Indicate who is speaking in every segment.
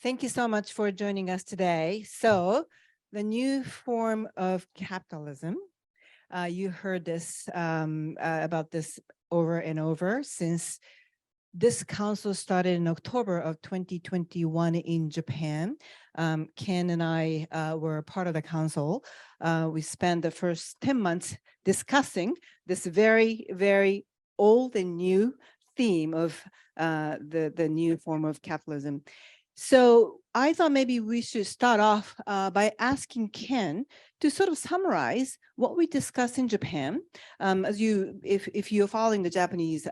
Speaker 1: Thank you so much for joining us today. So, the new form of capitalism. You heard this about this over and over since this council started in October of 2021 in Japan. Ken and I were part of the council. We spent the first 10 months discussing this very, very old and new theme of the new form of capitalism. So I thought maybe we should start off by asking Ken to sort of summarize what we discussed in Japan. If you're following the Japanese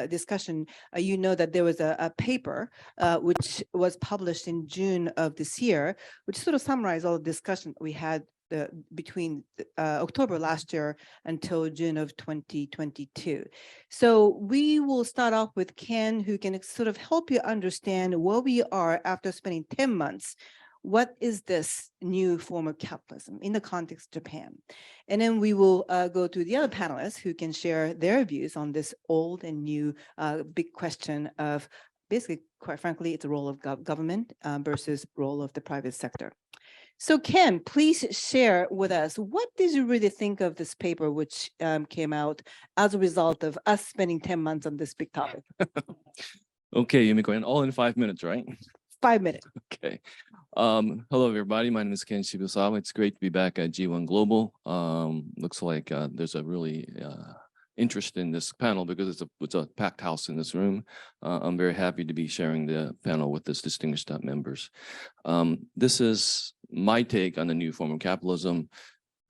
Speaker 1: discussion, you know that there was a paper which was published in June of this year, which sort of summarized all the discussion we had between October last year until June of 2022. So we will start off with Ken, who can sort of help you understand where we are after spending 10 months. What is this new form of capitalism in the context of Japan? And then we will go to the other panelists who can share their views on this old and new big question of basically, quite frankly, it's the role of government versus role of the private sector. So Ken, please share with us, what did you really think of this paper which came out as a result of us spending 10 months on this big topic?
Speaker 2: Okay, Yumiko, and all in 5 minutes, right?
Speaker 1: 5 minutes.
Speaker 2: Okay. Hello, everybody. My name is Ken Shibusawa. It's great to be back at G1 Global. Looks like there's a really interest in this panel because it's a packed house in this room. I'm very happy to be sharing the panel with this distinguished members. This is my take on the new form of capitalism.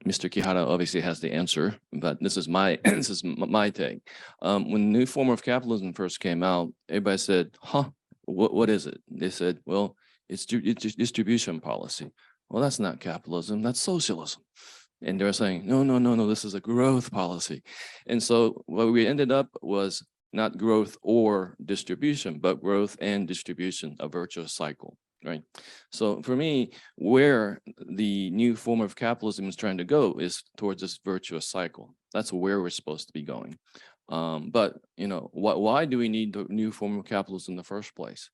Speaker 2: Mr. Kihara obviously has the answer, but this is my my take. When the new form of capitalism first came out, everybody said, "Huh, what is it?" They said, "Well, it's distribution policy." Well, that's not capitalism, that's socialism. And they're saying, no, this is a growth policy. And so what we ended up was not growth or distribution, but growth and distribution, a virtuous cycle, right? So for me, where the new form of capitalism is trying to go is towards this virtuous cycle. That's where we're supposed to be going. But why do we need the new form of capitalism in the first place?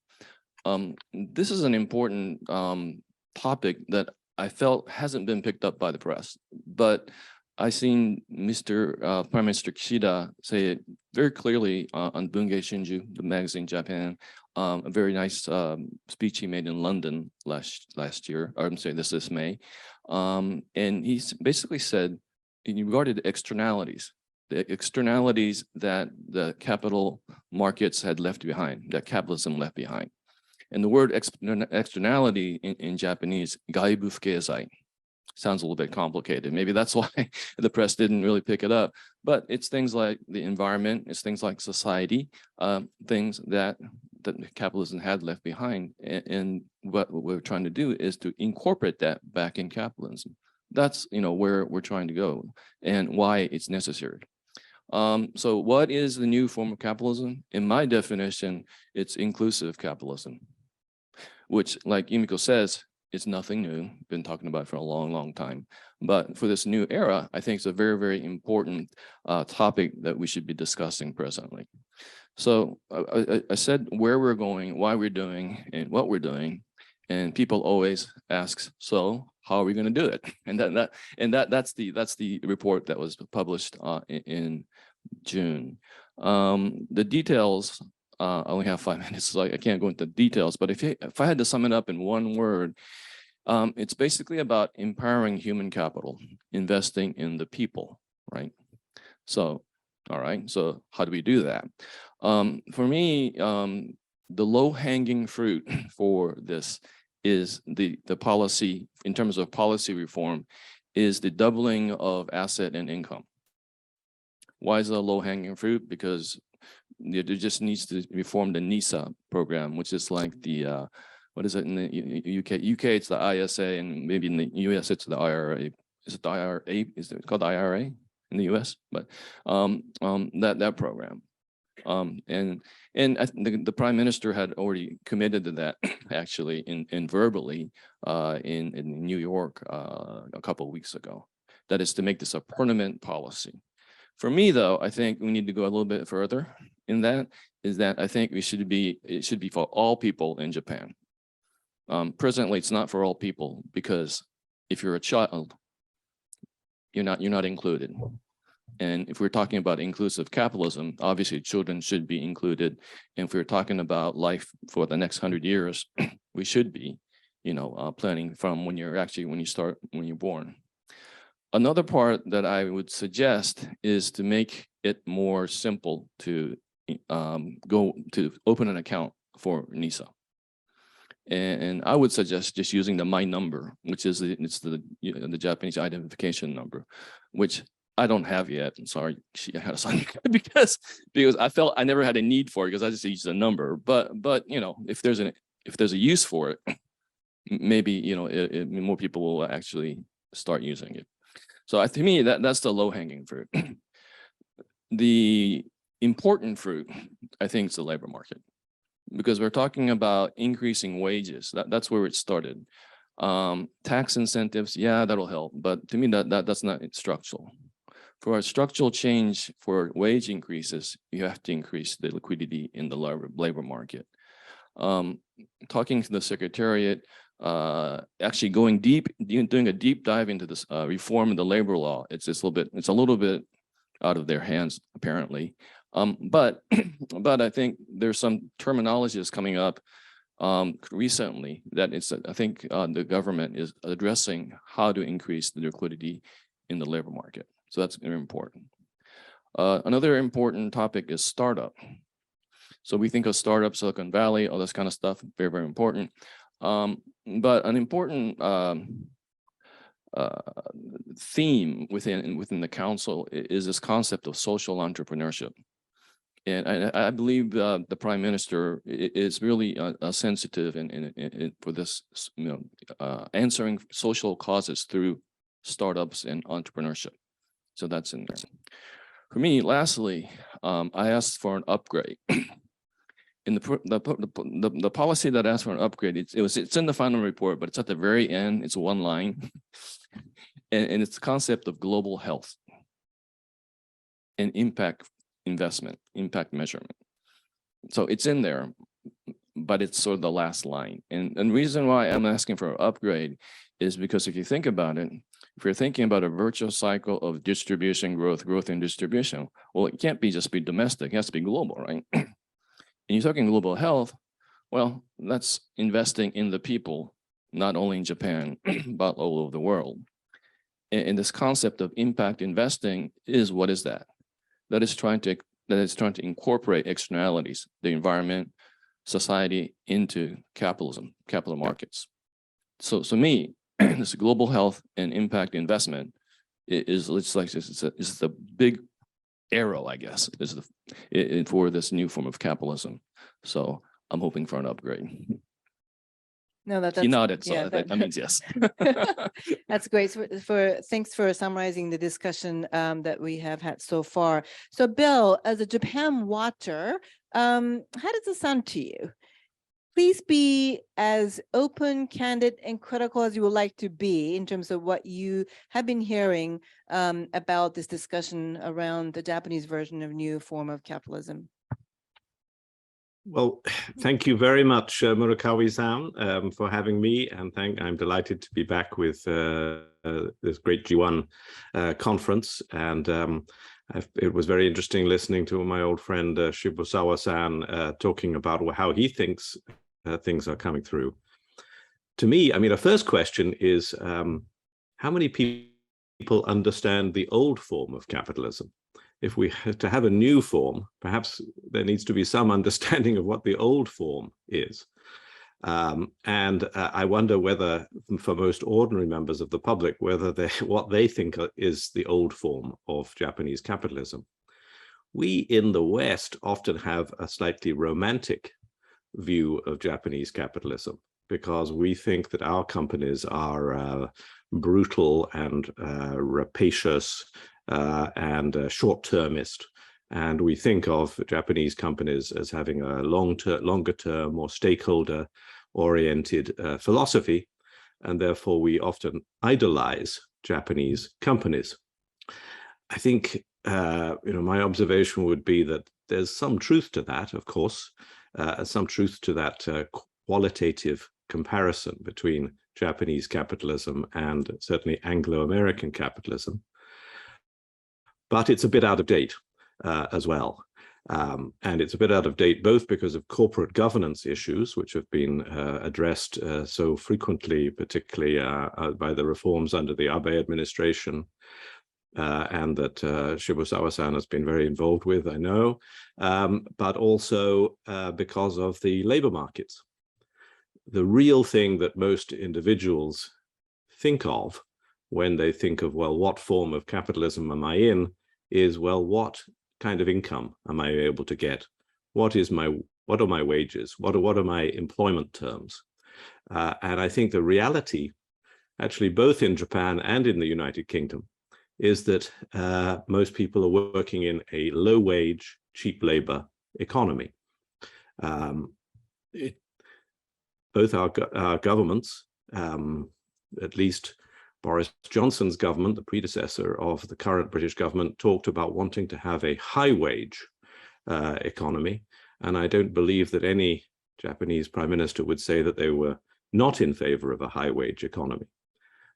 Speaker 2: This is an important topic that I felt hasn't been picked up by the press, but I seen Prime Minister Kishida say it very clearly on Bunge Shinju, the magazine Japan, a very nice speech he made in London last year, or I'm saying this May, and he basically said, in regard to the externalities that the capital markets had left behind, that capitalism left behind. And the word externality in Japanese, gaibu fukeizai, sounds a little bit complicated. Maybe that's why the press didn't really pick it up. But it's things like the environment, it's things like society, things that capitalism had left behind. And what we're trying to do is to incorporate that back in capitalism. That's where we're trying to go and why it's necessary. So what is the new form of capitalism? In my definition, it's inclusive capitalism, which, like Yumiko says, is nothing new. Been talking about it for a long, long time. But for this new era, I think it's a very, very important topic that we should be discussing presently. So I said where we're going, why we're doing, and what we're doing. And people always ask, so how are we going to do it? And that's the report that was published in June. The details, I only have 5 minutes, so I can't go into details, but if I had to sum it up in one word, it's basically about empowering human capital, investing in the people, right? So, all right, so how do we do that? For me, the low-hanging fruit for this is the policy, in terms of policy reform, is the doubling of asset and income. Why is it a low-hanging fruit? Because there just needs to reform the NISA program, which is like the, what is it in the UK? UK, it's the ISA, and maybe in the US, it's the IRA. Is it the IRA? Is it called the IRA in the US? But that program. And I think the Prime Minister had already committed to that, actually, in verbally in New York a couple of weeks ago. That is to make this a permanent policy. For me, though, I think we need to go a little bit further in that, is that I think it should be for all people in Japan. Presently, it's not for all people because if you're a child, you're not included. And if we're talking about inclusive capitalism, obviously children should be included. And if we're talking about life for the next 100 years, we should be, planning from when you're born. Another part that I would suggest is to make it more simple to go to open an account for NISA. And I would suggest just using the My Number, which is the Japanese identification number, which I don't have yet. I'm sorry, I had a sign because I felt I never had a need for it because I just used a number. But if there's a use for it, maybe more people will actually start using it. So to me, that's the low-hanging fruit. The important fruit, I think, is the labor market, because we're talking about increasing wages. That's where it started. Tax incentives, yeah, that'll help, but to me, that's not structural. For a structural change for wage increases, you have to increase the liquidity in the labor market. Talking to the Secretariat, actually going deep, doing a deep dive into this reform of the labor law. It's a little bit out of their hands, apparently. But I think there's some terminology that's coming up recently that I think the government is addressing how to increase the liquidity in the labor market. So that's very important. Another important topic is startup. So we think of startup, Silicon Valley, all this kind of stuff, very, very important. But an important theme within the council is this concept of social entrepreneurship. And I believe the Prime Minister is really sensitive for this, answering social causes through startups and entrepreneurship. So that's in there. For me, lastly, I asked for an upgrade. In the policy that asked for an upgrade, it's in the final report, but it's at the very end. It's one line, and it's the concept of global health and impact investment, impact measurement. So it's in there, but it's sort of the last line. And the reason why I'm asking for an upgrade is because if you think about it, if you're thinking about a virtuous cycle of distribution, growth, and distribution, well, it can't just be domestic, it has to be global, right? And you're talking global health, well, that's investing in the people, not only in Japan, but all over the world. And this concept of impact investing what is that? That is trying to incorporate externalities, the environment, society, into capitalism, capital markets. So me, this global health and impact investment it's the big arrow, I guess, for this new form of capitalism. So I'm hoping for an upgrade.
Speaker 1: No, that's
Speaker 2: He nodded, so
Speaker 1: yeah,
Speaker 2: that means yes.
Speaker 1: That's great. Thanks for summarizing the discussion that we have had so far. So, Bill, as a Japan watcher, how does this sound to you? Please be as open, candid, and critical as you would like to be in terms of what you have been hearing about this discussion around the Japanese version of new form of capitalism.
Speaker 3: Well, thank you very much, Murakawa-san, for having me, and I'm delighted to be back with this great G1 conference. And it was very interesting listening to my old friend Shibusawa-san talking about how he thinks things are coming through. To me, I mean, the first question is, how many people understand the old form of capitalism? If we have to have a new form, perhaps there needs to be some understanding of what the old form is. And I wonder whether, for most ordinary members of the public, whether what they think is the old form of Japanese capitalism. We in the West often have a slightly romantic view of Japanese capitalism, because we think that our companies are brutal and rapacious and short-termist, and we think of Japanese companies as having a longer-term, more stakeholder-oriented philosophy, and therefore we often idolize Japanese companies. I think my observation would be that there's some truth to that, of course, some truth to that qualitative comparison between Japanese capitalism and certainly Anglo-American capitalism. But it's a bit out of date as well. And it's a bit out of date both because of corporate governance issues, which have been addressed so frequently, particularly by the reforms under the Abe administration, and that Shibusawa-san has been very involved with, I know, but also because of the labor markets. The real thing that most individuals think of when they think of, well, what form of capitalism am I in, is, well, what kind of income am I able to get? What are my wages? What are my employment terms? And I think the reality, actually, both in Japan and in the United Kingdom, is that most people are working in a low-wage, cheap labor economy. Both our governments, at least Boris Johnson's government, the predecessor of the current British government, talked about wanting to have a high-wage economy. And I don't believe that any Japanese prime minister would say that they were not in favor of a high-wage economy.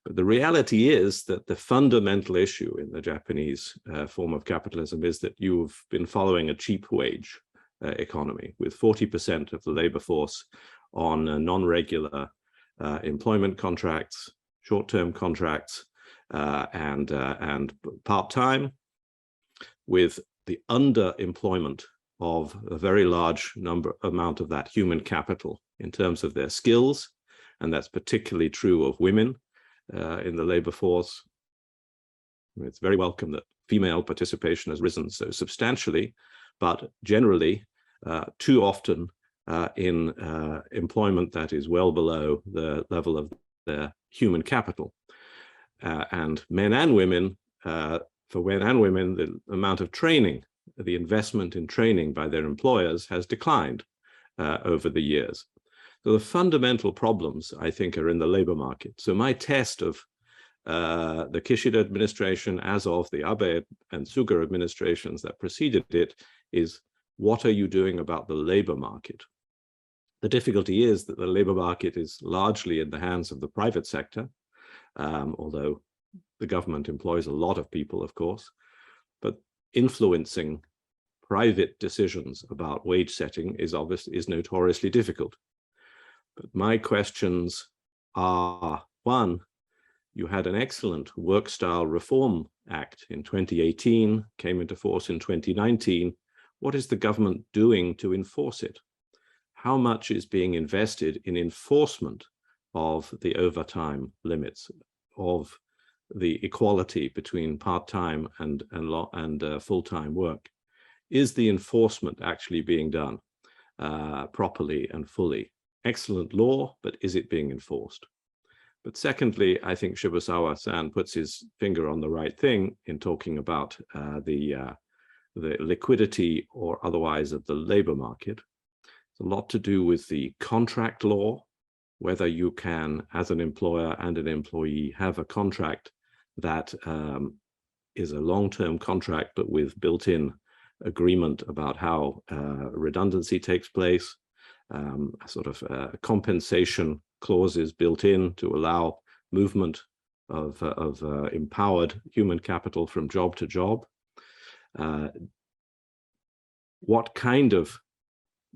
Speaker 3: But the reality is that the fundamental issue in the Japanese form of capitalism is that you've been following a cheap wage economy, with 40% of the labor force on non-regular employment contracts, short-term contracts, and part-time, with the underemployment of a very large amount of that human capital in terms of their skills. And that's particularly true of women in the labor force. It's very welcome that female participation has risen so substantially, but generally too often in employment that is well below the level of their human capital. And men and women, for men and women, the amount of training, the investment in training by their employers has declined over the years. So the fundamental problems, I think, are in the labor market. So my test of the Kishida administration, as of the Abe and Suga administrations that preceded it, is what are you doing about the labor market? The difficulty is that the labor market is largely in the hands of the private sector, although the government employs a lot of people, of course, but influencing private decisions about wage setting is notoriously difficult. But my questions are, one, you had an excellent Work Style Reform Act in 2018, came into force in 2019. What is the government doing to enforce it? How much is being invested in enforcement of the overtime limits, of the equality between part-time and full-time work? Is the enforcement actually being done properly and fully? Excellent law, but is it being enforced? But secondly, I think Shibusawa-san puts his finger on the right thing in talking about the liquidity or otherwise of the labor market. It's a lot to do with the contract law, whether you can, as an employer and an employee, have a contract that is a long-term contract, but with built-in agreement about how redundancy takes place, sort of compensation clauses built in to allow movement of empowered human capital from job to job. What kind of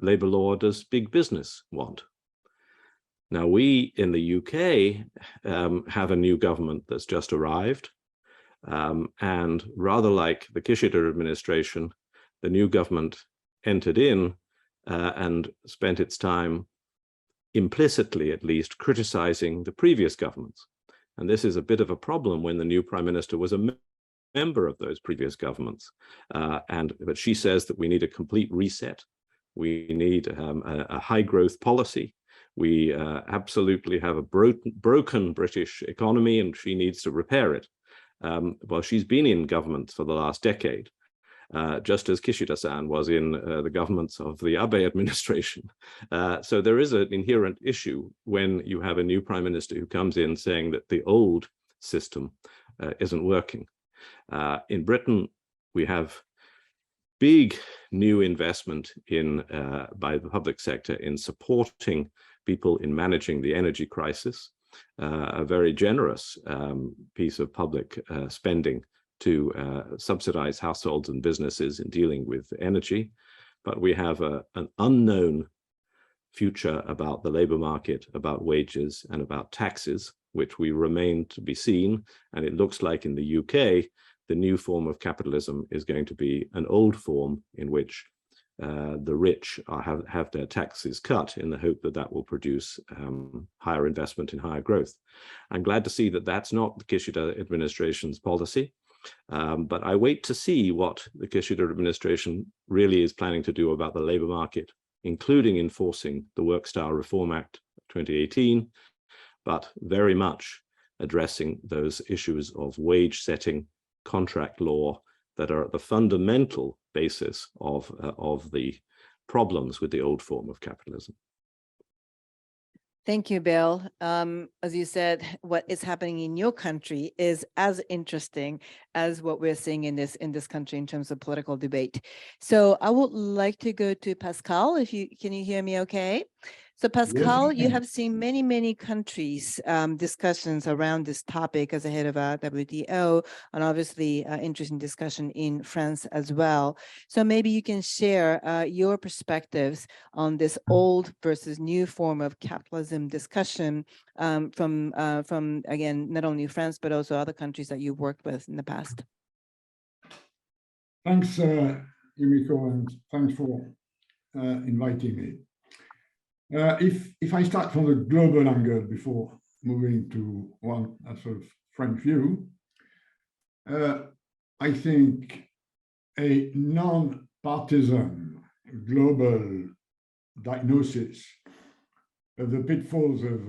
Speaker 3: labor law does big business want? Now, we in the UK have a new government that's just arrived. And rather like the Kishida administration, the new government entered in and spent its time, implicitly at least, criticizing the previous governments. And this is a bit of a problem when the new prime minister was a member of those previous governments. But she says that we need a complete reset. We need a high growth policy. We absolutely have a broken British economy, and she needs to repair it. Well, she's been in government for the last decade, just as Kishida-san was in the governments of the Abe administration. So there is an inherent issue when you have a new prime minister who comes in saying that the old system isn't working. In Britain, we have big new investment in by the public sector in supporting people in managing the energy crisis, a very generous piece of public spending to subsidize households and businesses in dealing with energy. But we have an unknown future about the labor market, about wages, and about taxes, which we remain to be seen. And it looks like in the UK, the new form of capitalism is going to be an old form in which the rich have their taxes cut in the hope that that will produce higher investment and higher growth. I'm glad to see that that's not the Kishida administration's policy. But I wait to see what the Kishida administration really is planning to do about the labor market, including enforcing the Work Style Reform Act 2018, but very much addressing those issues of wage setting, contract law that are at the fundamental basis of the problems with the old form of capitalism.
Speaker 1: Thank you, Bill. As you said, what is happening in your country is as interesting as what we're seeing in this country in terms of political debate. So I would like to go to Pascal. Can you hear me okay? So Pascal, you have seen many countries discussions around this topic as a head of WTO, and obviously interesting discussion in France as well. So maybe you can share your perspectives on this old versus new form of capitalism discussion from again, not only France, but also other countries that you've worked with in the past.
Speaker 4: Thanks, Yumiko, and thanks for inviting me. If I start from the global angle before moving to one sort of French view, I think a non-partisan global diagnosis of the pitfalls of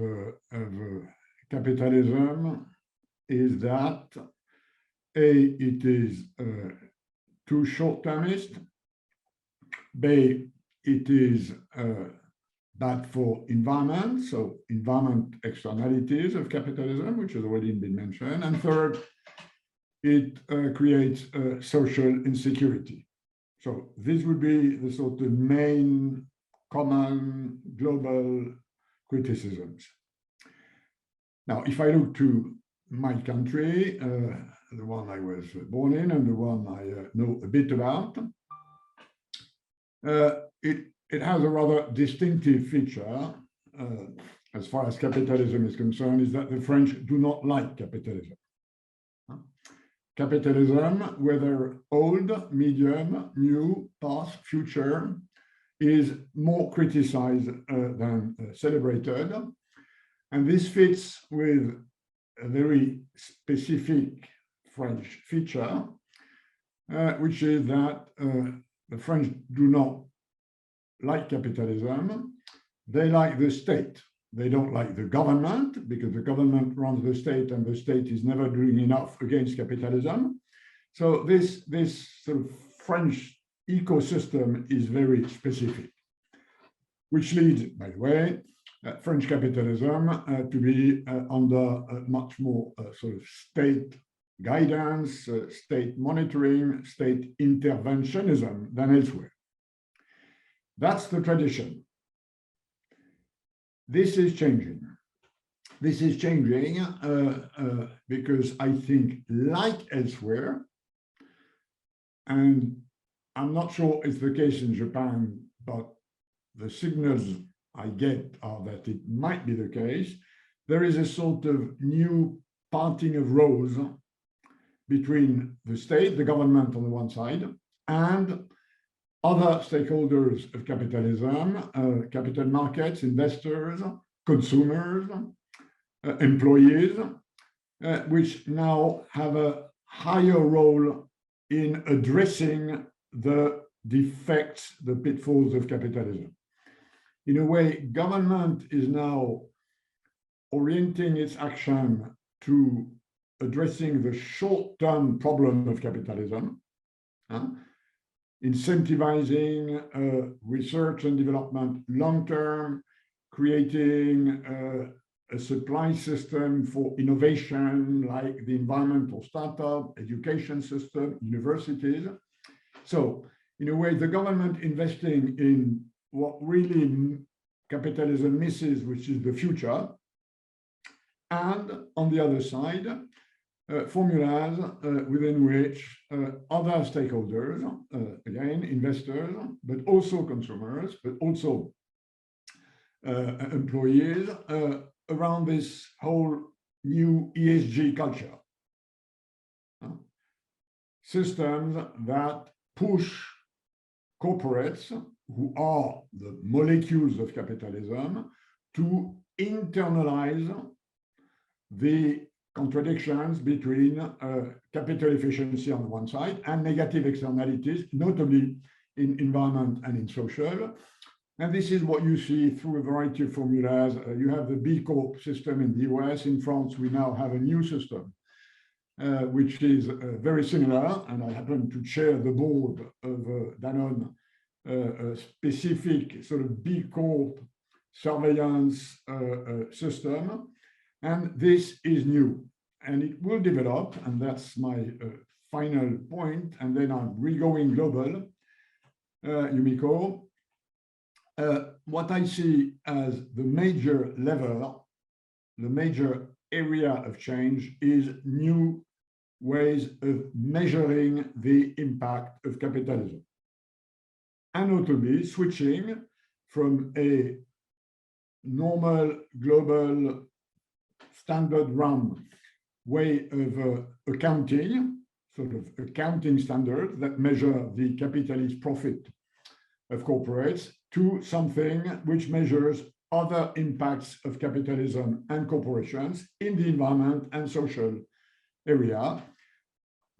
Speaker 4: capitalism is that it is too short-termist, B, it is bad for environment, so environment externalities of capitalism, which has already been mentioned, and third, it creates social insecurity. So this would be the sort of main common global criticisms. Now, if I look to my country, the one I was born in and the one I know a bit about, it has a rather distinctive feature as far as capitalism is concerned, is that the French do not like capitalism. Capitalism, whether old, medium, new, past, future, is more criticized than celebrated. And this fits with a very specific French feature, which is that the French do not like capitalism. They like the state. They don't like the government, because the government runs the state and the state is never doing enough against capitalism. So this sort of French ecosystem is very specific, which leads, by the way, French capitalism to be under much more sort of state guidance, state monitoring, state interventionism than elsewhere. That's the tradition. This is changing. This is changing because I think, like elsewhere, and I'm not sure it's the case in Japan, but the signals I get are that it might be the case, there is a sort of new parting of rows between the state, the government on the one side, and other stakeholders of capitalism, capital markets, investors, consumers, employees, which now have a higher role in addressing the defects, the pitfalls of capitalism. In a way, government is now orienting its action to addressing the short-term problem of capitalism, incentivizing research and development long-term, creating a supply system for innovation like the environmental startup, education system, universities. So in a way, the government investing in what really capitalism misses, which is the future. And on the other side, formulas within which other stakeholders, again, investors, but also consumers, but also employees, around this whole new ESG culture. Systems that push corporates, who are the molecules of capitalism, to internalize the contradictions between capital efficiency on one side and negative externalities, notably in environment and in social. And this is what you see through a variety of formulas. You have the B Corp system in the US. In France, we now have a new system, which is very similar. And I happen to chair the board of Danone, a specific sort of B Corp surveillance system. And this is new, and it will develop, and that's my final point, and then I'm going global, Yumiko. What I see as the major level, the major area of change is new ways of measuring the impact of capitalism, and notably switching from a normal global standard run way of accounting, sort of accounting standards that measure the capitalist profit of corporates, to something which measures other impacts of capitalism and corporations in the environment and social area.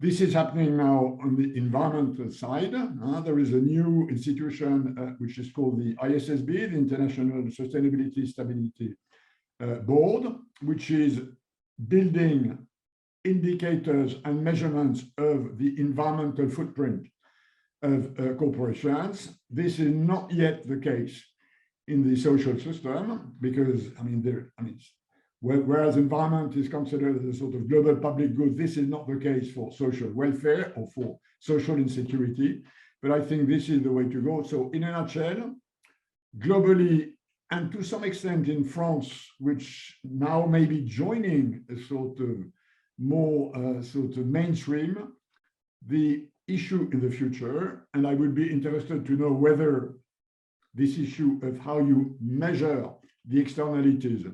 Speaker 4: This is happening now on the environmental side. There is a new institution which is called the ISSB, the International Sustainability Stability Board, which is building indicators and measurements of the environmental footprint of corporations. This is not yet the case in the social system, because whereas environment is considered as a sort of global public good, this is not the case for social welfare or for social insecurity. But I think this is the way to go. So in a nutshell, globally, and to some extent in France, which now may be joining a sort of more sort of mainstream, the issue in the future, and I would be interested to know whether this issue of how you measure the externalities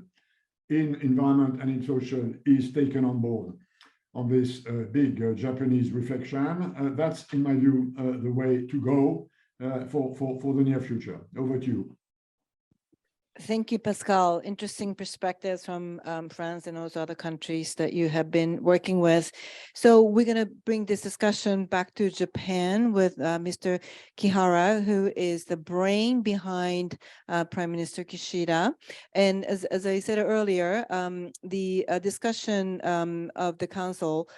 Speaker 4: in environment and in social is taken on board on this big Japanese reflection. That's, in my view, the way to go for the near future. Over to you.
Speaker 1: Thank you, Pascal. Interesting perspectives from France and also other countries that you have been working with. So we're going to bring this discussion back to Japan with Mr. Kihara, who is the brain behind Prime Minister Kishida. And as I said earlier, the discussion of the council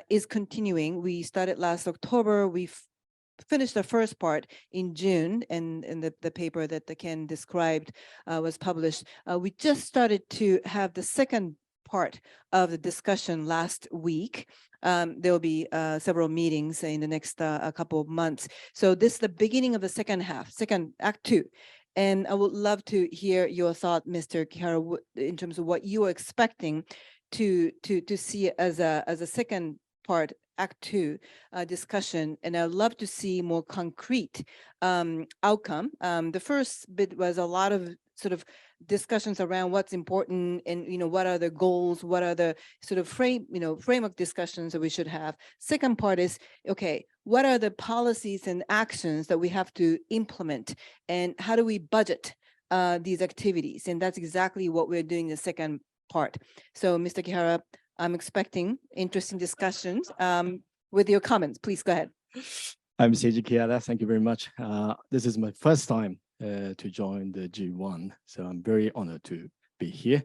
Speaker 1: is continuing. We started last October. We've finished the first part in June, and the paper that Ken described was published. We just started to have the second part of the discussion last week. There will be several meetings in the next couple of months. So this is the beginning of the second half, second act 2. And I would love to hear your thought, Mr. Kihara, in terms of what you are expecting to see as a second part, Act 2 discussion, and I'd love to see more concrete outcome. The first bit was a lot of sort of discussions around what's important and what are the goals, what are the sort of framework discussions that we should have. Second part is, okay, what are the policies and actions that we have to implement, and how do we budget these activities? And that's exactly what we're doing in the second part. So, Mr. Kihara, I'm expecting interesting discussions with your comments. Please go ahead.
Speaker 5: I'm Seiji Kihara. Thank you very much. This is my first time to join the G1, so I'm very honored to be here.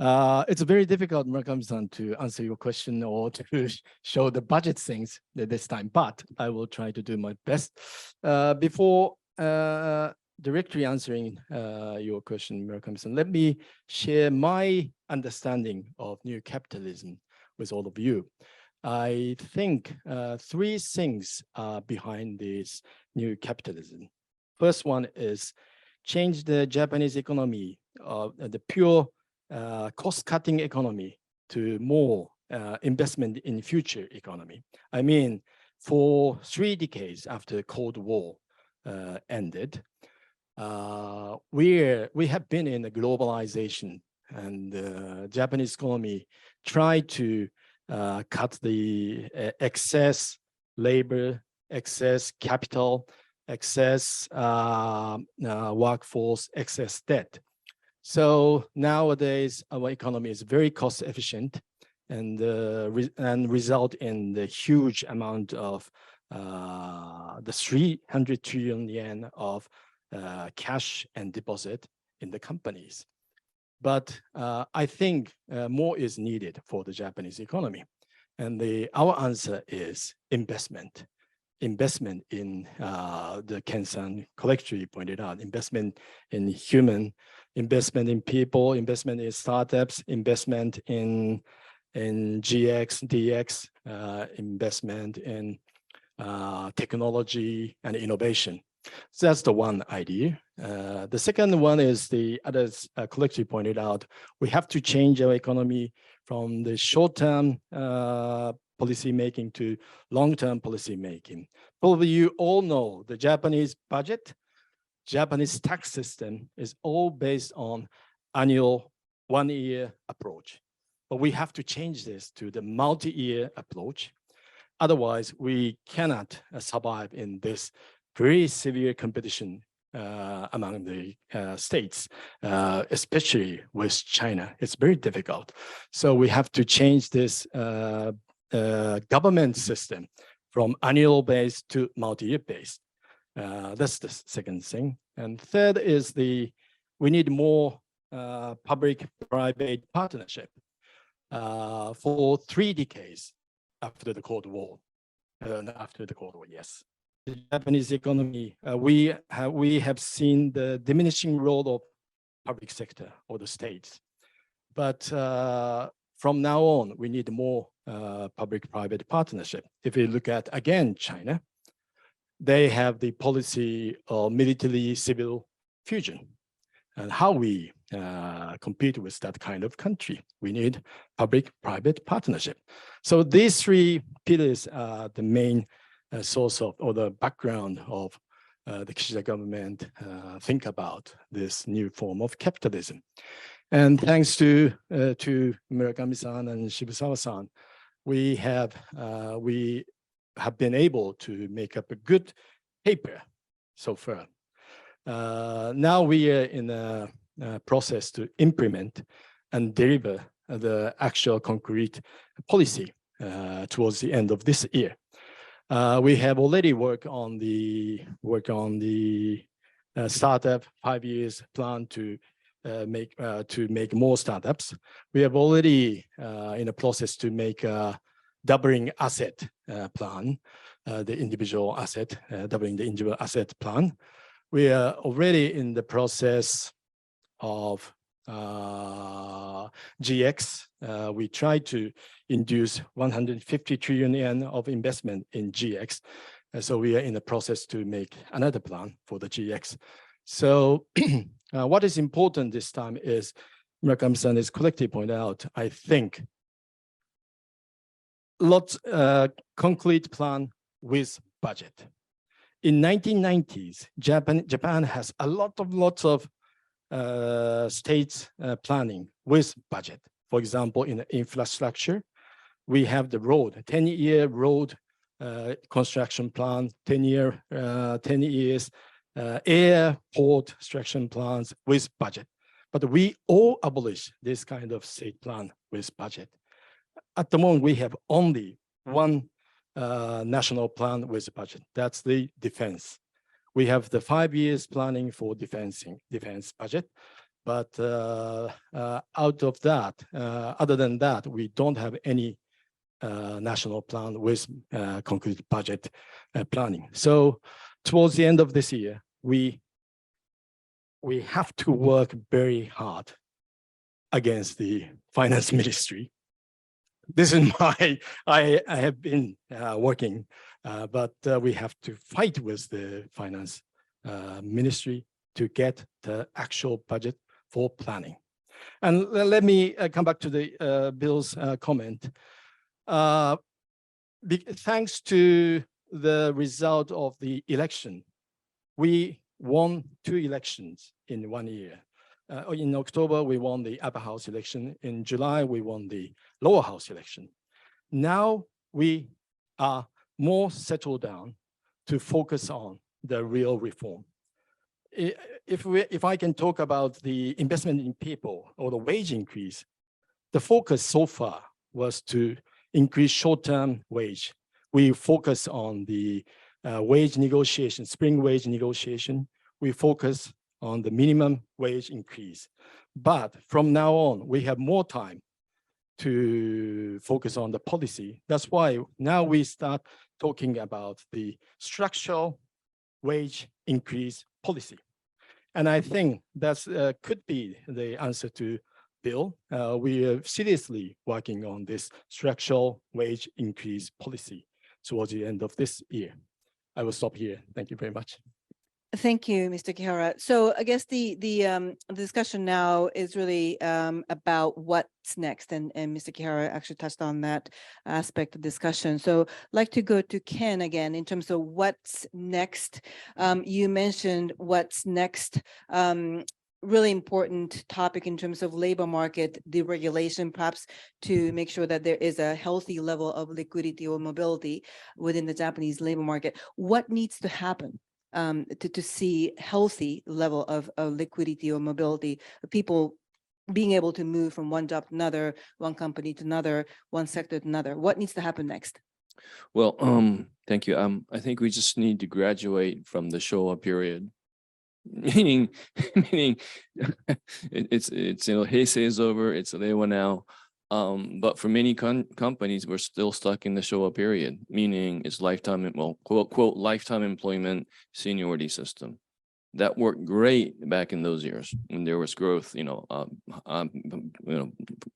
Speaker 5: It's very difficult, Murakami-san, to answer your question or to show the budget things this time, but I will try to do my best. Before directly answering your question, Murakami-san, let me share my understanding of new capitalism with all of you. I think 3 things are behind this new capitalism. First one is change the Japanese economy, the pure cost-cutting economy, to more investment in future economy. I mean, for 3 decades after the Cold War ended, we have been in a globalization, and the Japanese economy tried to cut the excess labor, excess capital, excess workforce, excess debt. So nowadays, our economy is very cost efficient, and result in the huge amount of the 300 trillion yen of cash and deposit in the companies. But I think more is needed for the Japanese economy. And our answer is investment. Investment in the Ken-san correctly pointed out, investment in human, investment in people, investment in startups, investment in GX, DX, investment in technology and innovation. So that's the one idea. The second one is the others collectively pointed out, we have to change our economy from the short-term policy making to long-term policy making. Probably you all know the Japanese budget, Japanese tax system is all based on annual 1-year approach. But we have to change this to the multi-year approach. Otherwise, we cannot survive in this very severe competition among the states, especially with China. It's very difficult. So we have to change this government system from annual based to multi-year based. That's the second thing. And third is we need more public-private partnership. For 3 decades after the Cold War, yes. The Japanese economy, we have seen the diminishing role of public sector or the states. But from now on, we need more public-private partnership. If we look at, again, China, they have the policy of military-civil fusion. And how we compete with that kind of country, we need public-private partnership. So these 3 pillars are the main source of, or the background of the Kishida government think about this new form of capitalism. And thanks to Murakami-san and Shibusawa-san, we have been able to make up a good paper so far. Now we are in a process to implement and deliver the actual concrete policy towards the end of this year. We have already worked on the startup 5 years plan to make more startups. We have already in a process to make a doubling asset plan, the individual asset, doubling the individual asset plan. We are already in the process of GX. We try to induce 150 trillion yen of investment in GX. So we are in the process to make another plan for the GX. So what is important this time is, Murakami-san is correctly pointed out, I think, lots concrete plan with budget. In 1990s, Japan has lots of states planning with budget. For example, in infrastructure, we have the road, 10-year road construction plan, 10 years airport construction plans with budget. But we all abolish this kind of state plan with budget. At the moment, we have only one national plan with budget. That's the defense. We have the 5 years planning for defense budget. But out of that, other than that, we don't have any national plan with concrete budget planning. So towards the end of this year, we have to work very hard against the finance ministry. This is I have been working, but we have to fight with the finance ministry to get the actual budget for planning. And let me come back to the Bill's comment. Thanks to the result of the election, we won 2 elections in 1 year. In October, we won the upper house election. In July, we won the lower house election. Now we are more settled down to focus on the real reform. If I can talk about the investment in people or the wage increase, the focus so far was to increase short-term wage. We focus on the wage negotiation, spring wage negotiation. We focus on the minimum wage increase. But from now on, we have more time to focus on the policy. That's why now we start talking about the structural wage increase policy. And I think that could be the answer to Bill. We are seriously working on this structural wage increase policy towards the end of this year. I will stop here. Thank you very much.
Speaker 1: Thank you, Mr. Kihara. So I guess the discussion now is really about what's next, and Mr. Kihara actually touched on that aspect of discussion. So I'd like to go to Ken again in terms of what's next. You mentioned what's next. Really important topic in terms of labor market deregulation, perhaps to make sure that there is a healthy level of liquidity or mobility within the Japanese labor market. What needs to happen to see healthy level of liquidity or mobility, people being able to move from one job to another, one company to another, one sector to another? What needs to happen next?
Speaker 2: Well, thank you. I think we just need to graduate from the Showa period. Meaning it's Heisei is over, it's Reiwa now. But for many companies, we're still stuck in the Showa period, meaning it's lifetime, well, quote, lifetime employment seniority system. That worked great back in those years when there was growth,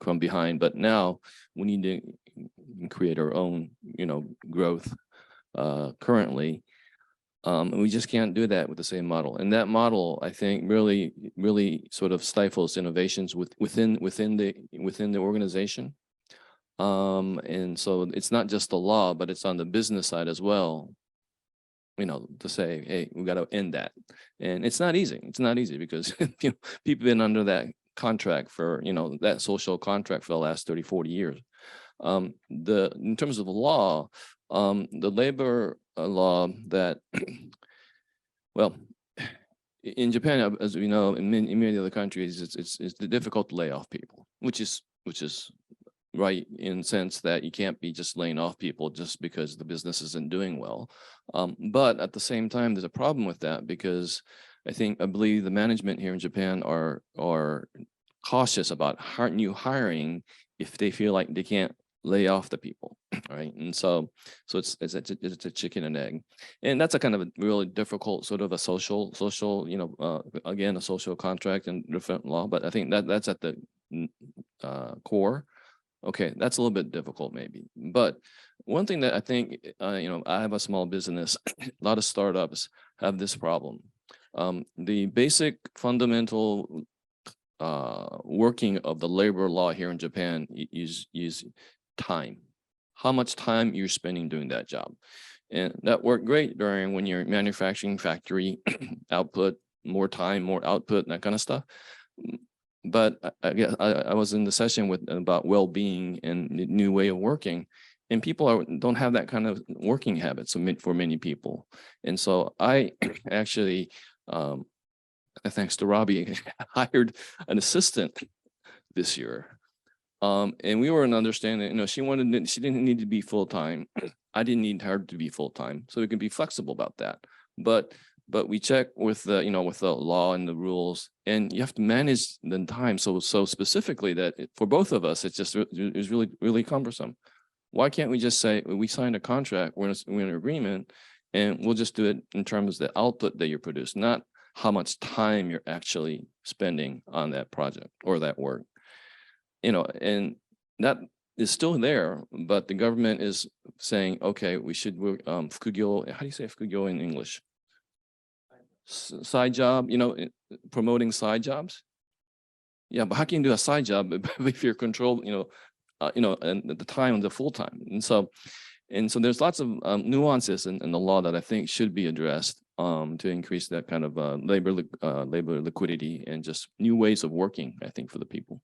Speaker 2: from behind. But now we need to create our own, growth currently. And we just can't do that with the same model. And that model, I think, really sort of stifles innovations within the organization. And so it's not just the law, but it's on the business side as well. To say, hey, we got to end that. And it's not easy. It's not easy because people have been under that contract for, that social contract for the last 30, 40 years. In terms of the law, the labor law that, well, in Japan, as we know, in many other countries, it's difficult to lay off people, which is right in the sense that you can't be just laying off people just because the business isn't doing well. But at the same time, there's a problem with that because I believe the management here in Japan are cautious about new hiring if they feel like they can't lay off the people, right? And so it's a chicken and egg, and that's a kind of a really difficult sort of a social, again, a social contract and different law. But I think that's at the core. Okay, that's a little bit difficult maybe. But one thing that I think, I have a small business, a lot of startups have this problem. The basic fundamental working of the labor law here in Japan is time, how much time you're spending doing that job. And that worked great during when you're manufacturing factory output, more time, more output, that kind of stuff. But I was in the session about well-being and the new way of working, and people don't have that kind of working habits for many people. And so I actually, thanks to Robbie, hired an assistant this year. And we were in understanding, she didn't need to be full-time. I didn't need her to be full-time. So we can be flexible about that. But we check with the, with the law and the rules, and you have to manage the time so specifically that for both of us, it's really, really cumbersome. Why can't we just say, we signed a contract, we're in an agreement, and we'll just do it in terms of the output that you produce, not how much time you're actually spending on that project or that work. And that is still there, but the government is saying, okay, we should, fukugyo, how do you say fukugyo in English? side job, promoting side jobs. Yeah, but how can you do a side job if you're controlled, and at the time of the full time? And so there's lots of nuances in the law that I think should be addressed to increase that kind of labor liquidity and just new ways of working, I think, for the people.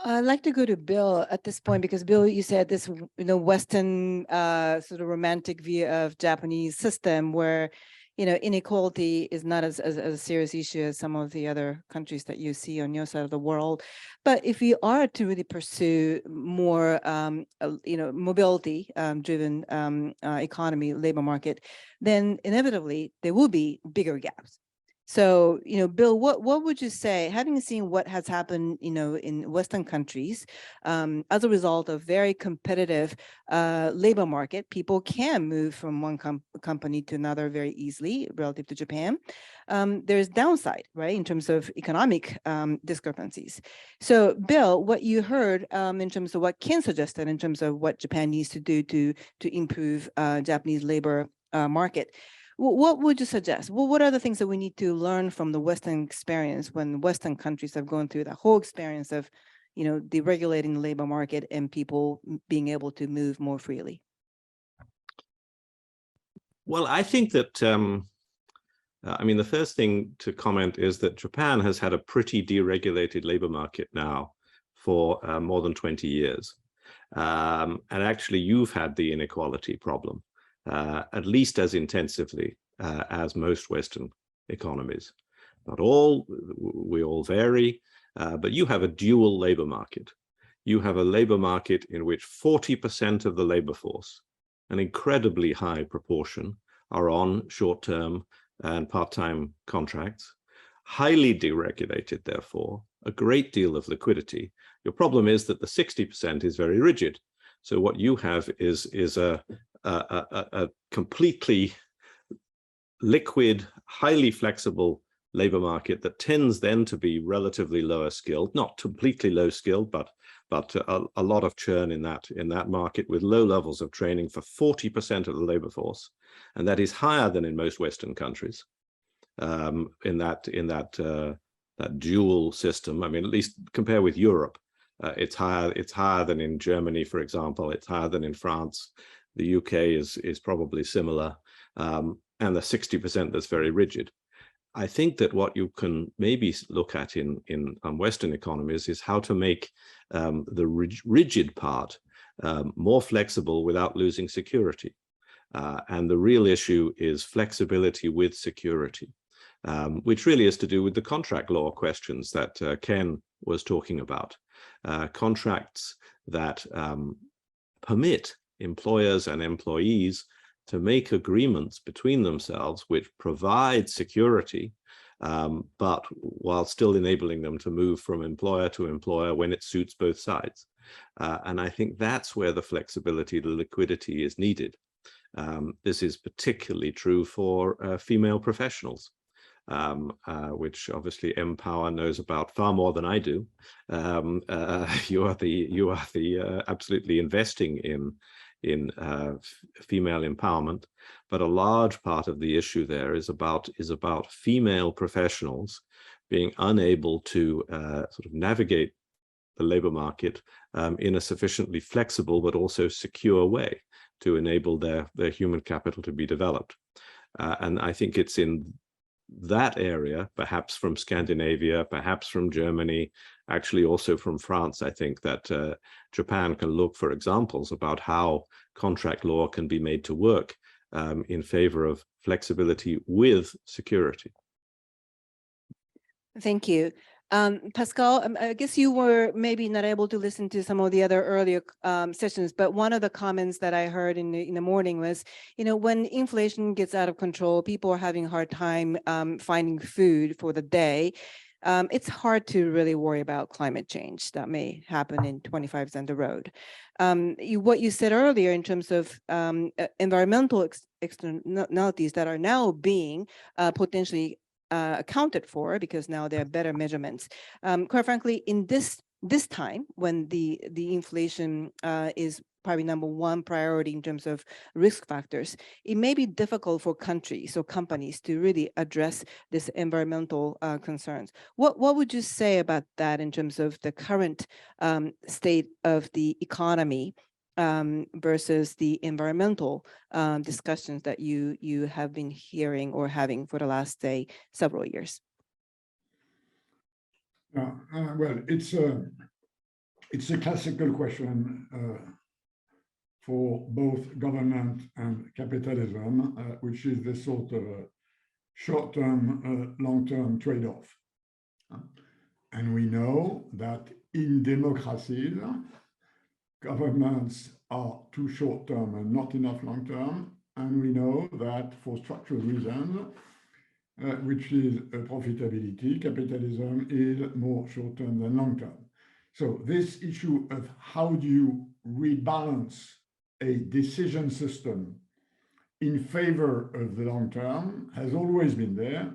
Speaker 1: I'd like to go to Bill at this point, because Bill, you said this, Western sort of romantic view of Japanese system where, inequality is not as a serious issue as some of the other countries that you see on your side of the world. But if we are to really pursue more, mobility driven economy, labor market, then inevitably there will be bigger gaps. So, Bill, what would you say, having seen what has happened, in Western countries, as a result of very competitive labor market, people can move from one company to another very easily relative to Japan. There's downside, right, in terms of economic discrepancies. So, Bill, what you heard in terms of what Ken suggested in terms of what Japan needs to do to improve Japanese labor market, what would you suggest? Well, what are the things that we need to learn from the Western experience when Western countries have gone through the whole experience of, deregulating the labor market and people being able to move more freely?
Speaker 3: Well, I think that, the first thing to comment is that Japan has had a pretty deregulated labor market now for more than 20 years. And actually, you've had the inequality problem. At least as intensively as most Western economies. Not all, we all vary, but you have a dual labor market. You have a labor market in which 40% of the labor force, an incredibly high proportion, are on short-term and part-time contracts, highly deregulated, therefore, a great deal of liquidity. Your problem is that the 60% is very rigid. So what you have is a completely liquid, highly flexible labor market that tends then to be relatively lower skilled, not completely low skilled, but a lot of churn in that market with low levels of training for 40% of the labor force, and that is higher than in most Western countries. In that dual system, at least compare with Europe, it's higher than in Germany, for example. It's higher than in France. The UK is probably similar, and the 60% that's very rigid. I think that what you can maybe look at in Western economies is how to make the rigid part more flexible without losing security. And the real issue is flexibility with security, which really is to do with the contract law questions that Ken was talking about. Contracts that permit employers and employees to make agreements between themselves which provide security, but while still enabling them to move from employer to employer when it suits both sides. And I think that's where the flexibility, the liquidity is needed. This is particularly true for female professionals, which obviously Empower knows about far more than I do. You are the absolutely investing in female empowerment, but a large part of the issue there is about female professionals being unable to sort of navigate the labor market in a sufficiently flexible but also secure way to enable their human capital to be developed. And I think it's in that area, perhaps from Scandinavia, perhaps from Germany, actually also from France, I think that Japan can look for examples about how contract law can be made to work in favor of flexibility with security.
Speaker 1: Thank you. Pascal, I guess you were maybe not able to listen to some of the other earlier sessions, but one of the comments that I heard in the morning was, when inflation gets out of control, people are having a hard time finding food for the day. It's hard to really worry about climate change that may happen in 25 years down the road. What you said earlier in terms of environmental externalities that are now being potentially accounted for, because now there are better measurements. Quite frankly, in this time when the inflation is probably number one priority in terms of risk factors, it may be difficult for countries or companies to really address this environmental concerns. What would you say about that in terms of the current state of the economy versus the environmental discussions that you have been hearing or having for the last, say, several years?
Speaker 4: Well, it's a classical question for both government and capitalism, which is the sort of short-term, long-term trade-off. And we know that in democracies, governments are too short-term and not enough long-term. And we know that for structural reasons, which is profitability, capitalism is more short-term than long-term. So this issue of how do you rebalance a decision system in favor of the long-term has always been there.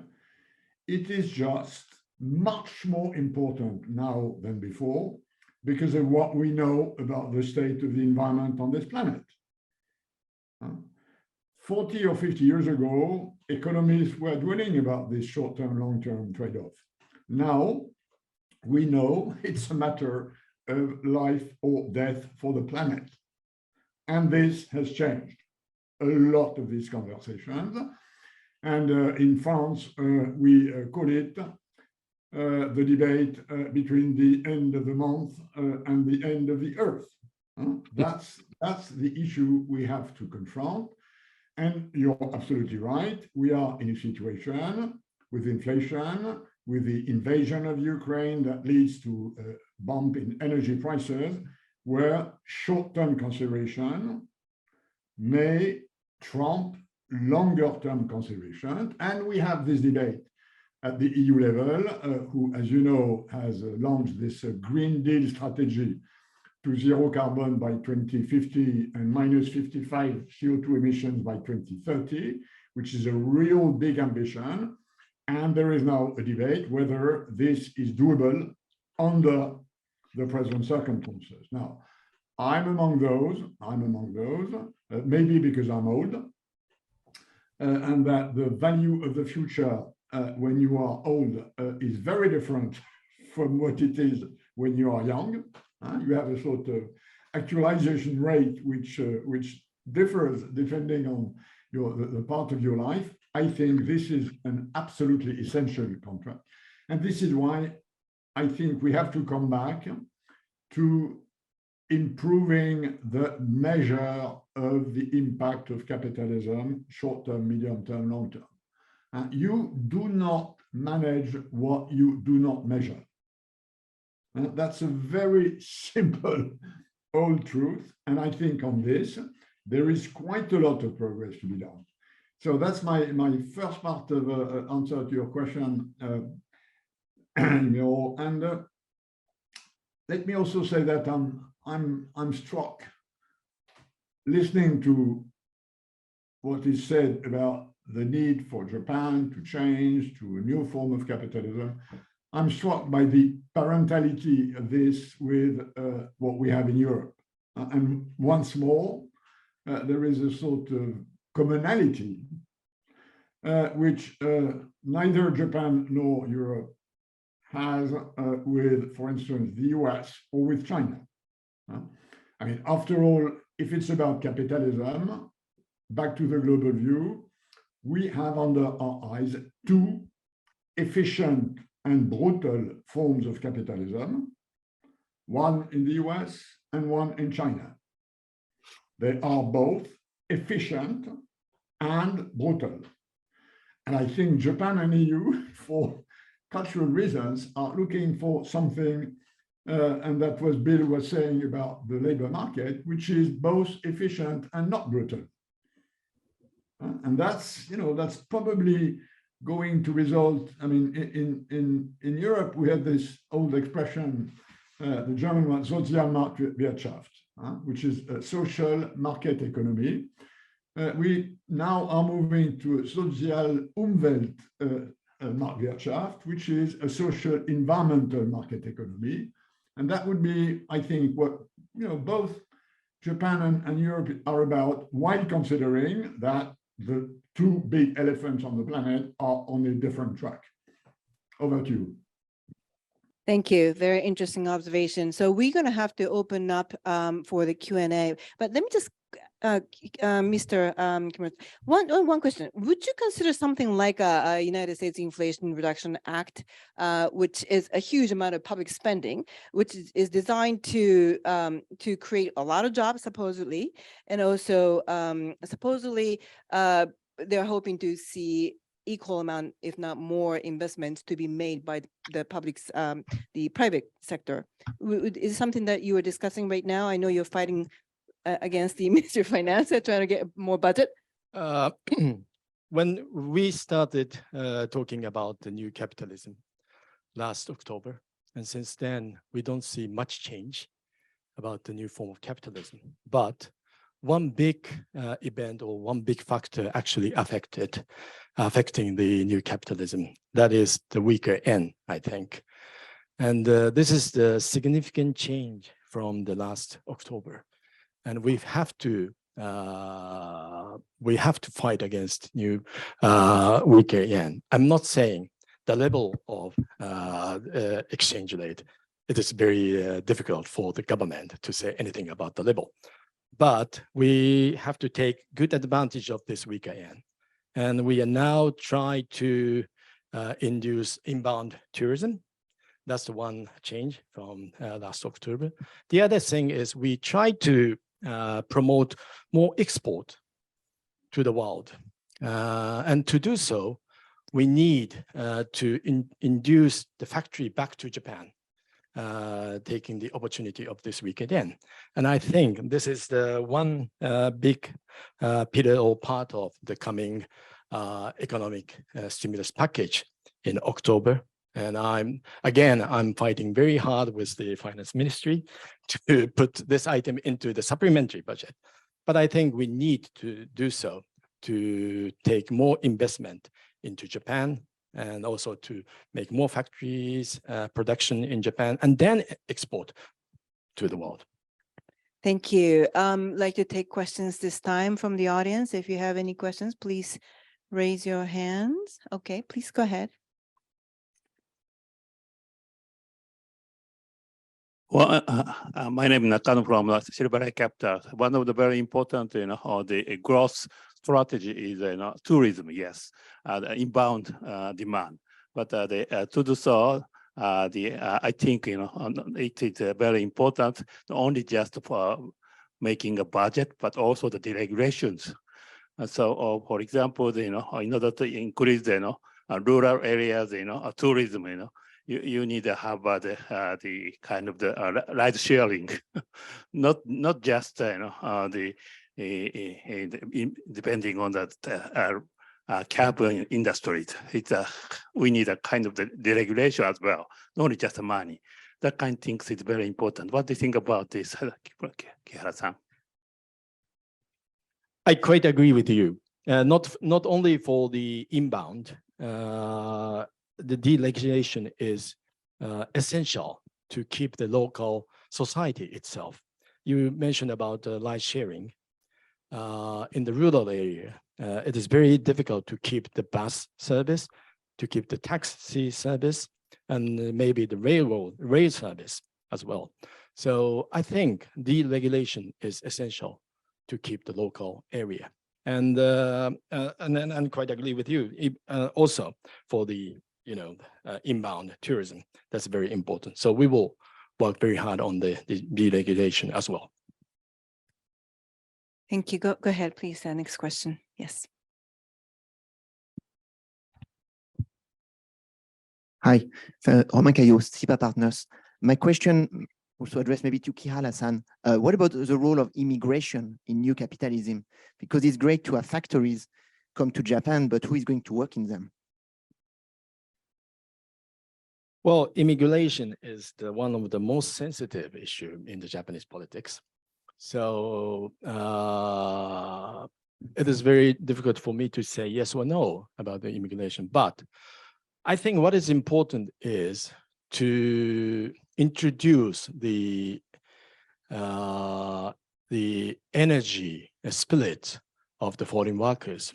Speaker 4: It is just much more important now than before because of what we know about the state of the environment on this planet. 40 or 50 years ago, economists were dwelling about this short-term, long-term trade-off. Now, we know it's a matter of life or death for the planet. And this has changed a lot of these conversations. And in France, we call it the debate between the end of the month and the end of the earth. That's the issue we have to confront. And you're absolutely right. We are in a situation with inflation, with the invasion of Ukraine that leads to a bump in energy prices, where short-term consideration may trump longer-term consideration. And we have this debate at the EU level, who, as you know, has launched this Green Deal strategy to zero carbon by 2050 and minus 55 CO2 emissions by 2030, which is a real big ambition. And there is now a debate whether this is doable under the present circumstances. Now, I'm among those, maybe because I'm old, and that the value of the future when you are old is very different from what it is when you are young. You have a sort of actualization rate which differs depending on the part of your life. I think this is an absolutely essential contract. And this is why I think we have to come back to improving the measure of the impact of capitalism, short-term, medium-term, long-term. You do not manage what you do not measure. That's a very simple old truth. And I think on this, there is quite a lot of progress to be done. So that's my first part of answer to your question. And let me also say that I'm struck listening to what is said about the need for Japan to change to a new form of capitalism. I'm struck by the parentality of this with what we have in Europe. And once more, there is a sort of commonality, which neither Japan nor Europe has with, for instance, the US or with China. I mean, after all, if it's about capitalism, back to the global view, we have under our eyes two efficient and brutal forms of capitalism, one in the US and one in China. They are both efficient and brutal. And I think Japan and EU, for cultural reasons, are looking for something, and that was Bill was saying about the labor market, which is both efficient and not brutal. And that's probably going to result, I mean, in Europe, we have this old expression, the German one, Sozialmarktwirtschaft, which is a social market economy. We now are moving to a Sozial-Umwelt-Marktwirtschaft, which is a social environmental market economy. And that would be, I think, what both Japan and Europe are about, while considering that the two big elephants on the planet are on a different track. Over to you.
Speaker 1: Thank you. Very interesting observation. So we're going to have to open up for the Q&A, but let me just, Mr. Kimura, one question. Would you consider something like a United States Inflation Reduction Act, which is a huge amount of public spending, which is designed to create a lot of jobs, supposedly, and also supposedly they're hoping to see equal amount, if not more, investments to be made by the public's, the private sector. Is it something that you are discussing right now? I know you're fighting against the Ministry of Finance, trying to get more budget.
Speaker 5: When we started talking about the new capitalism last October, and since then, we don't see much change about the new form of capitalism. But one big event or one big factor actually affecting the new capitalism, that is the weaker yen, I think. And this is the significant change from the last October. And we have to fight against new weaker yen. I'm not saying the level of exchange rate. It is very difficult for the government to say anything about the level. But we have to take good advantage of this weaker yen. And we are now trying to induce inbound tourism. That's the one change from last October. The other thing is we try to promote more export to the world. And to do so, we need to induce the factory back to Japan, taking the opportunity of this weaker yen. And I think this is the one big pillar or part of the coming economic stimulus package in October. And I'm fighting very hard with the finance ministry to put this item into the supplementary budget. But I think we need to do so to take more investment into Japan and also to make more factories, production in Japan, and then export to the world.
Speaker 1: Thank you. Like to take questions this time from the audience. If you have any questions, please raise your hands. Okay, please go ahead.
Speaker 6: Well, my name is Nakano from Silver Lake Capital. One of the very important, the growth strategy is, tourism. Yes, the inbound demand. But to do so, I think it is very important not only just for making a budget, but also the deregulations. So, for example, in order to increase rural areas, tourism, you need to have the kind of the ride sharing, not just depending on the cab industry. We need a kind of the deregulation as well, not only just the money. That kind of things is very important. What do you think about this, Kihara-san?
Speaker 5: I quite agree with you. Not only for the inbound, the deregulation is essential to keep the local society itself. You mentioned about ride sharing. In the rural area, it is very difficult to keep the bus service, to keep the taxi service, and maybe the rail service as well. So I think deregulation is essential to keep the local area. And then I quite agree with you. Also for the inbound tourism, that's very important. So we will work very hard on the deregulation as well.
Speaker 1: Thank you. Go ahead, please. Next question. Yes.
Speaker 7: Hi, Romain Caillot, SIPA Partners. My question also addressed maybe to Kihara-san. What about the role of immigration in new capitalism? Because it's great to have factories come to Japan, but who is going to work in them?
Speaker 5: Well, immigration is one of the most sensitive issues in the Japanese politics. So it is very difficult for me to say yes or no about the immigration. But I think what is important is to introduce the the energy split of the foreign workers.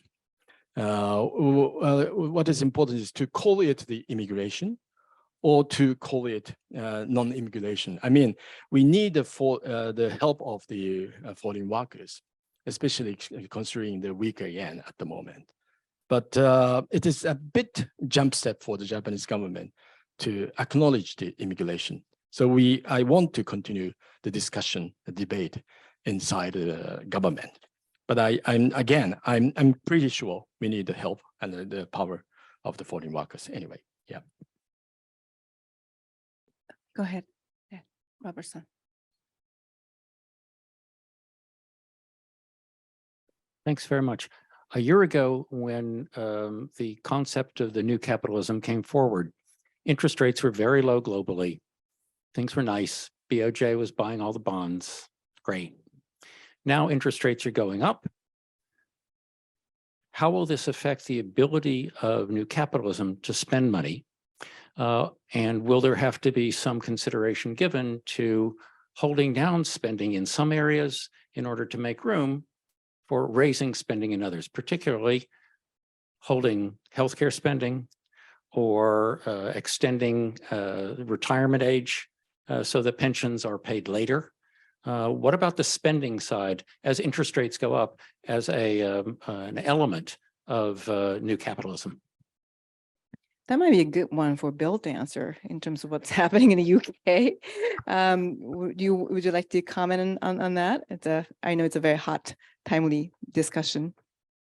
Speaker 5: What is important is to call it the immigration or to call it non-immigration. I mean, we need the help of the foreign workers, especially considering the weaker yen at the moment. But it is a bit jump step for the Japanese government to acknowledge the immigration. So I want to continue the discussion, the debate inside the government. But I'm pretty sure we need the help and the power of the foreign workers anyway. Yeah.
Speaker 1: Go ahead. Yeah, Robertson.
Speaker 8: Thanks very much. A year ago, when the concept of the new capitalism came forward, interest rates were very low globally. Things were nice. BOJ was buying all the bonds. Great. Now interest rates are going up. How will this affect the ability of new capitalism to spend money? And will there have to be some consideration given to holding down spending in some areas in order to make room for raising spending in others, particularly holding healthcare spending or extending retirement age so that pensions are paid later? What about the spending side as interest rates go up as an element of new capitalism?
Speaker 1: That might be a good one for Bill to answer in terms of what's happening in the UK. Would you like to comment on that? I know it's a very hot, timely discussion.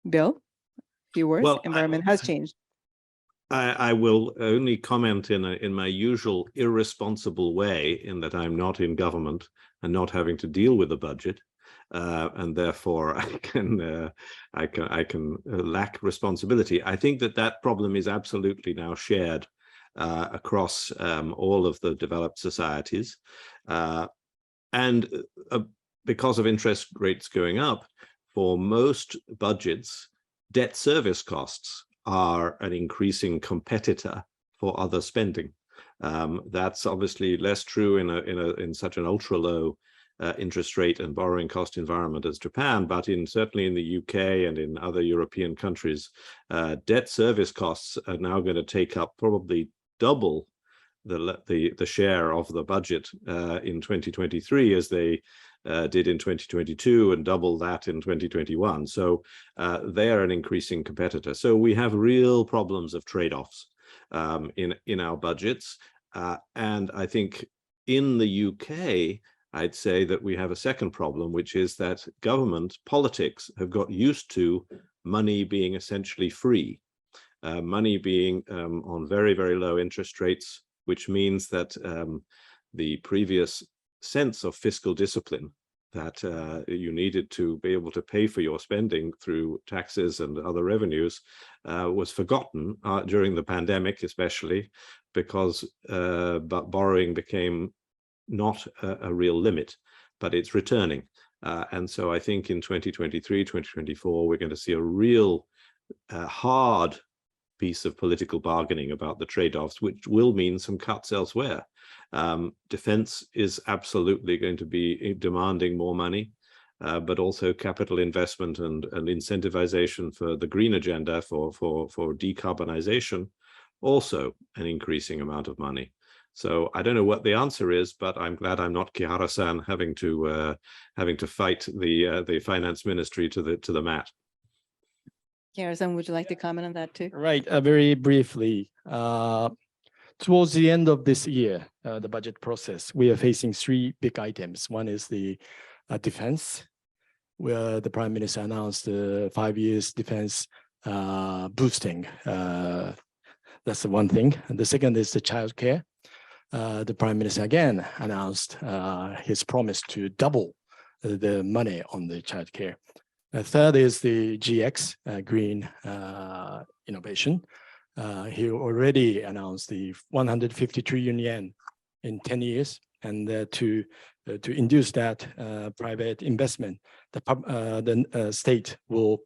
Speaker 1: Bill, a few words.
Speaker 3: Well,
Speaker 1: Environment has changed.
Speaker 3: I will only comment in my usual irresponsible way, in that I'm not in government and not having to deal with the budget, and therefore I can lack responsibility. I think that problem is absolutely now shared across all of the developed societies, and because of interest rates going up, for most budgets, debt service costs are an increasing competitor for other spending. That's obviously less true in such an ultra low interest rate and borrowing cost environment as Japan, but certainly in the UK and in other European countries, debt service costs are now going to take up probably double the share of the budget in 2023 as they did in 2022, and double that in 2021. So they are an increasing competitor. So we have real problems of trade-offs in our budgets. And I think in the UK, I'd say that we have a second problem, which is that government politics have got used to money being essentially free, money being on very, very low interest rates, which means that the previous sense of fiscal discipline that you needed to be able to pay for your spending through taxes and other revenues was forgotten during the pandemic, especially because borrowing became not a real limit, but it's returning. And so I think in 2023, 2024, we're going to see a real hard piece of political bargaining about the trade-offs, which will mean some cuts elsewhere. Defense is absolutely going to be demanding more money, but also capital investment and incentivization for the green agenda for decarbonization, also an increasing amount of money. So I don't know what the answer is, but I'm glad I'm not Kihara-san having to fight the finance ministry to the mat.
Speaker 1: Kihara-san, would you like to comment on that too?
Speaker 5: Right, very briefly. Towards the end of this year, the budget process, we are facing three big items. One is the defense, where the Prime Minister announced 5 years defense boosting. That's the one thing. And the second is the childcare. The Prime Minister again announced his promise to double the money on the childcare. The third is the GX, green innovation. He already announced the 150 trillion yen in 10 years, and to induce that private investment, the state will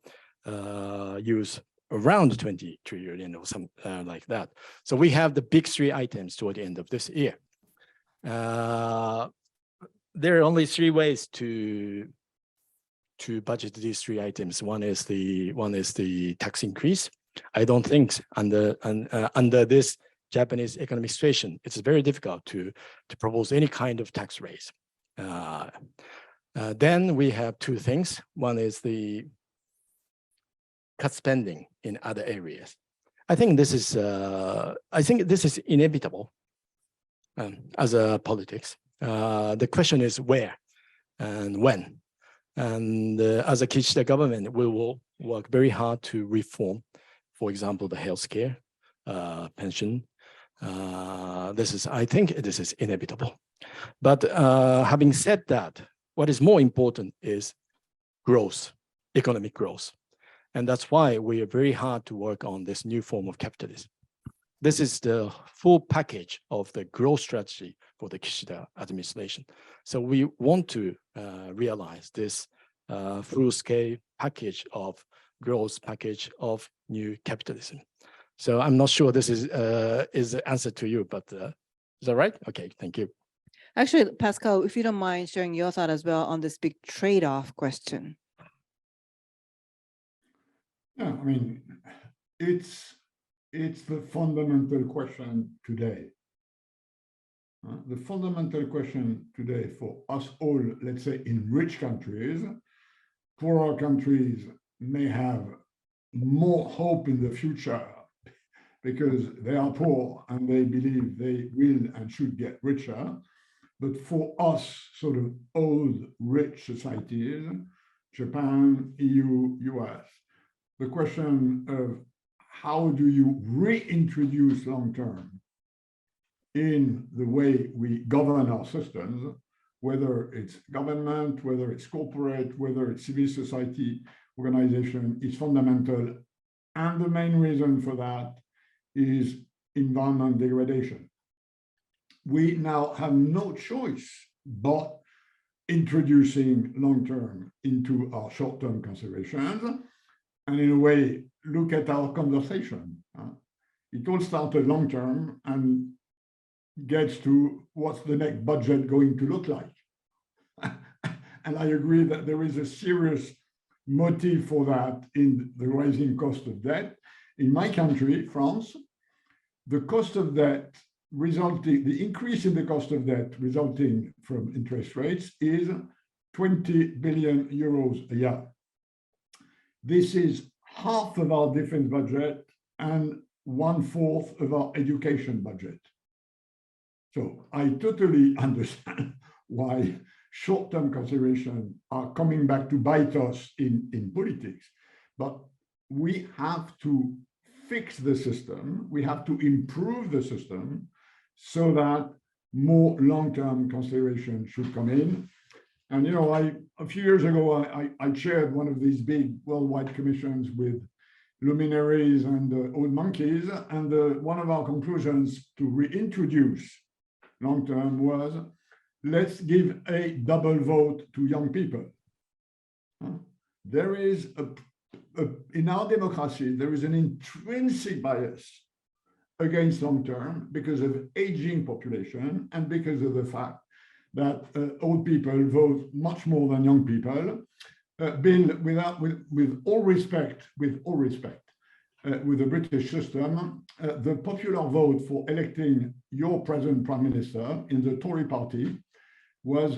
Speaker 5: use around 20 trillion or something like that. So we have the big three items toward the end of this year. There are only three ways to to budget these three items. One is the tax increase. I don't think under this Japanese economic situation, it's very difficult to propose any kind of tax raise. Then we have two things. One is the cut spending in other areas. I think this is inevitable as a politics. The question is where and when. And as a Kishida government, we will work very hard to reform, for example, the healthcare, pension. I think this is inevitable. But having said that, what is more important is growth, economic growth. And that's why we are very hard to work on this new form of capitalism. This is the full package of the growth strategy for the Kishida administration. So we want to realize this full-scale package of growth package of new capitalism. So I'm not sure this is the answer to you, but is that right? Okay, thank you.
Speaker 1: Actually, Pascal, if you don't mind sharing your thought as well on this big trade-off question.
Speaker 4: Yeah, I mean, it's the fundamental question today. The fundamental question today for us all, let's say in rich countries, poorer countries may have more hope in the future because they are poor and they believe they will and should get richer. But for us, sort of old rich societies, Japan, EU, US, the question of how do you reintroduce long-term in the way we govern our systems, whether it's government, whether it's corporate, whether it's civil society organization, is fundamental. And the main reason for that is environment degradation. We now have no choice but introducing long-term into our short-term considerations. And in a way, look at our conversation. It all started long-term and gets to what's the next budget going to look like. And I agree that there is a serious motive for that in the rising cost of debt. In my country, France, the cost of debt the increase in the cost of debt resulting from interest rates is 20 billion euros a year. This is half of our defense budget and 1/4 of our education budget. So I totally understand why short-term considerations are coming back to bite us in politics, but we have to fix the system. We have to improve the system so that more long-term considerations should come in. And, you know, a few years ago, I chaired one of these big worldwide commissions with luminaries and old monkeys. And one of our conclusions to reintroduce long-term was, let's give a double vote to young people. There is in our democracy, there is an intrinsic bias against long-term because of aging population and because of the fact that old people vote much more than young people. Bill, with all respect, with the British system, the popular vote for electing your present Prime Minister in the Tory party was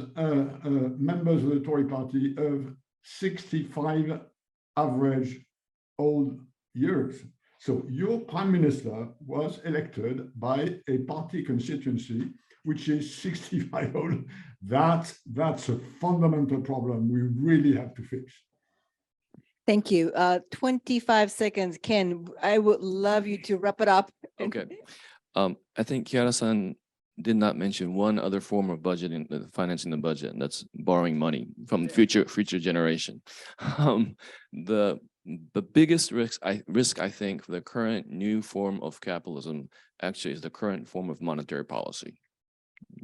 Speaker 4: members of the Tory party of 65 average old years. So your Prime Minister was elected by a party constituency which is 65 old. That's a fundamental problem we really have to fix.
Speaker 1: Thank you. 25 seconds. Ken, I would love you to wrap it up.
Speaker 2: Okay. I think Kihara-san did not mention one other form of budgeting, financing the budget, and that's borrowing money from future generation. The biggest risk I think for the current new form of capitalism actually is the current form of monetary policy.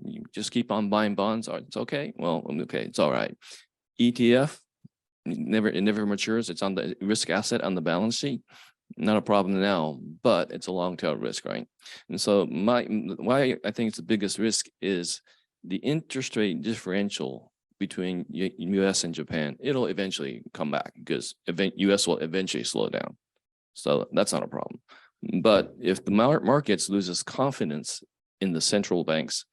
Speaker 2: You just keep on buying bonds. It's okay. Well, okay, it's all right. ETF, it never matures. It's on the risk asset on the balance sheet. Not a problem now, but it's a long tail risk, right? And so why I think it's the biggest risk is the interest rate differential between US and Japan, it'll eventually come back because US will eventually slow down. So that's not a problem. But if the markets loses confidence in the central banks,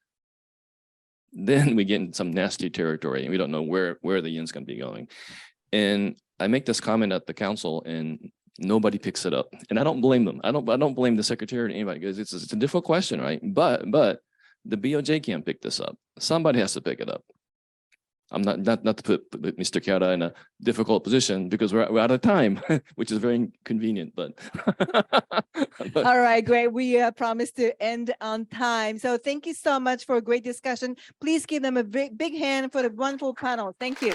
Speaker 2: then we get in some nasty territory and we don't know where the yen's going to be going. And I make this comment at the council and nobody picks it up. And I don't blame them. I don't blame the secretary or anybody because it's a difficult question, right? But the BOJ can't pick this up. Somebody has to pick it up. I'm not to put Mr. Chiara in a difficult position because we're out of time, which is very inconvenient, but.
Speaker 1: All right, great. We promise to end on time. So thank you so much for a great discussion. Please give them a big hand for the wonderful panel. Thank you.